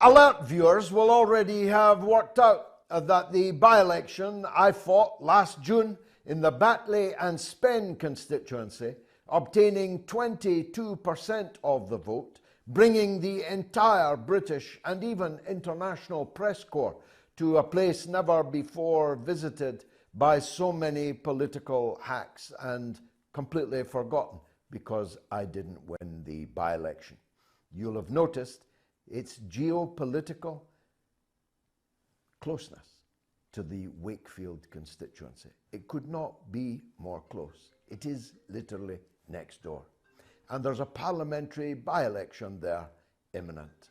Alert viewers will already have worked out that the by-election I fought last June in the Batley and Spen constituency, obtaining 22% of the vote, bringing the entire British and even international press corps to a place never before visited by so many political hacks and completely forgotten because I didn't win the by-election. You'll have noticed its geopolitical closeness to the Wakefield constituency. It could not be more close. It is literally next door. And there's a parliamentary by-election there imminent.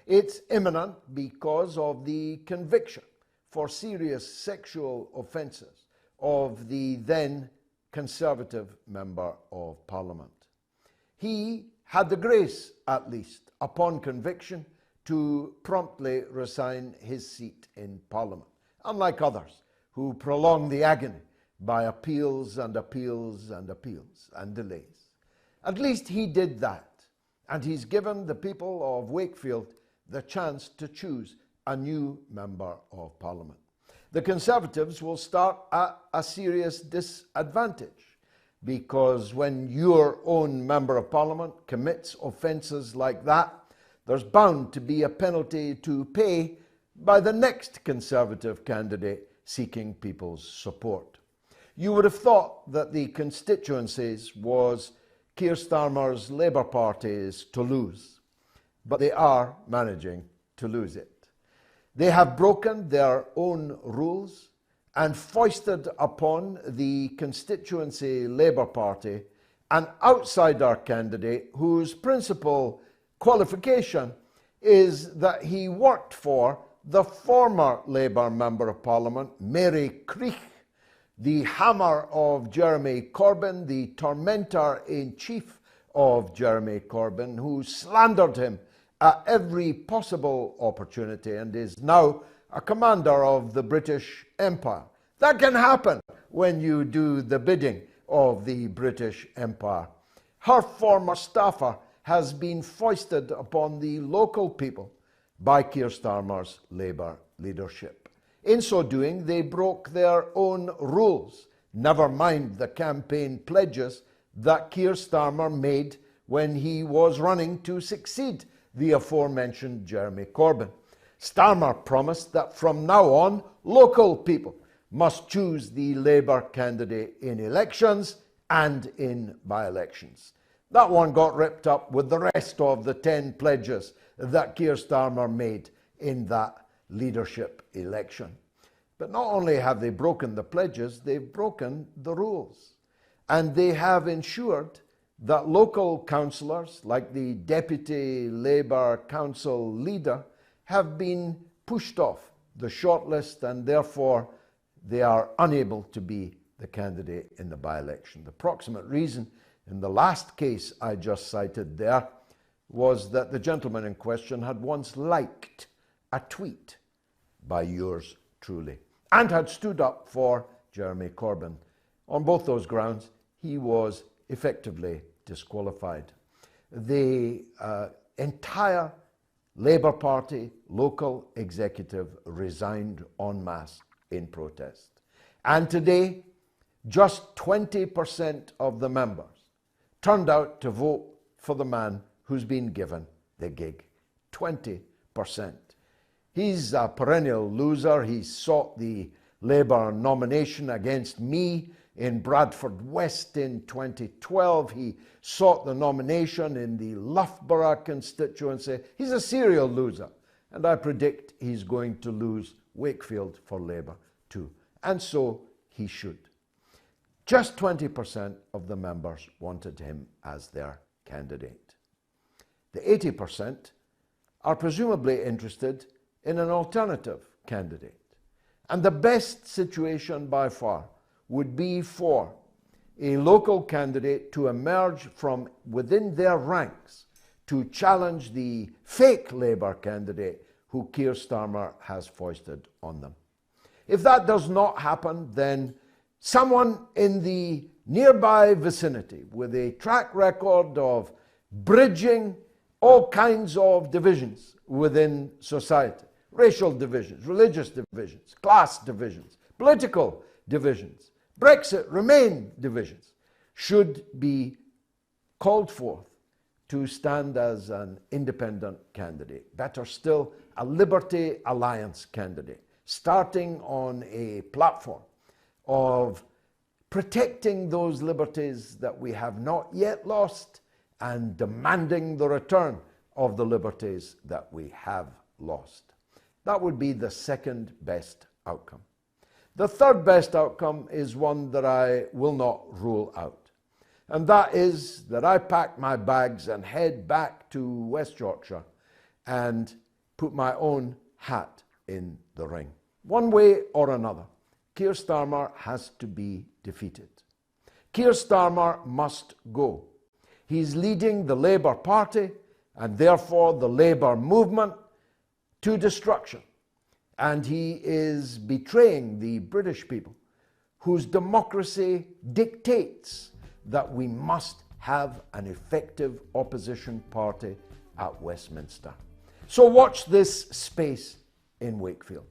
It's imminent because of the conviction for serious sexual offences of the then Conservative Member of Parliament. He had the grace, at least, upon conviction, to promptly resign his seat in Parliament, unlike others who prolong the agony by appeals and appeals and appeals and delays. At least he did that, and he's given the people of Wakefield the chance to choose a new Member of Parliament. The Conservatives will start at a serious disadvantage, because when your own Member of Parliament commits offences like that, there's bound to be a penalty to pay by the next Conservative candidate seeking people's support. You would have thought that the constituencies was Keir Starmer's Labour Party's to lose, but they are managing to lose it. They have broken their own rules and foisted upon the constituency Labour Party an outsider candidate whose principal qualification is that he worked for the former Labour Member of Parliament, Mary Creech, the hammer of Jeremy Corbyn, the tormentor-in-chief of Jeremy Corbyn, who slandered him at every possible opportunity and is now a commander of the British Empire. That can happen when you do the bidding of the British Empire. Her former staffer has been foisted upon the local people by Keir Starmer's Labour leadership. In so doing, they broke their own rules, never mind the campaign pledges that Keir Starmer made when he was running to succeed the aforementioned Jeremy Corbyn. Starmer promised that from now on, local people must choose the Labour candidate in elections and in by-elections. That one got ripped up with the rest of the 10 pledges that Keir Starmer made in that leadership election. But not only have they broken the pledges, they've broken the rules. And they have ensured that local councillors, like the Deputy Labour Council leader, have been pushed off the shortlist, and therefore they are unable to be the candidate in the by-election. The proximate reason in the last case I just cited there was that the gentleman in question had once liked a tweet by yours truly and had stood up for Jeremy Corbyn. On both those grounds, he was effectively disqualified. The entire Labour Party local executive resigned en masse in protest. And today, just 20% of the members turned out to vote for the man who's been given the gig. 20%. He's a perennial loser. He sought the Labour nomination against me in Bradford West in 2012. He sought the nomination in the Loughborough constituency. He's a serial loser, and I predict he's going to lose Wakefield for Labour too, and so he should. Just 20% of the members wanted him as their candidate. The 80% are presumably interested in an alternative candidate. And the best situation by far would be for a local candidate to emerge from within their ranks to challenge the fake Labour candidate who Keir Starmer has foisted on them. If that does not happen, then someone in the nearby vicinity with a track record of bridging all kinds of divisions within society, racial divisions, religious divisions, class divisions, political divisions, Brexit, Remain divisions, should be called forth to stand as an independent candidate. Better still, a Liberty Alliance candidate, starting on a platform of protecting those liberties that we have not yet lost and demanding the return of the liberties that we have lost. That would be the second best outcome. The third best outcome is one that I will not rule out. And that is that I pack my bags and head back to West Yorkshire and put my own hat in the ring. One way or another, Keir Starmer has to be defeated. Keir Starmer must go. He's leading the Labour Party and therefore the Labour movement to destruction. And he is betraying the British people, whose democracy dictates that we must have an effective opposition party at Westminster. So watch this space in Wakefield.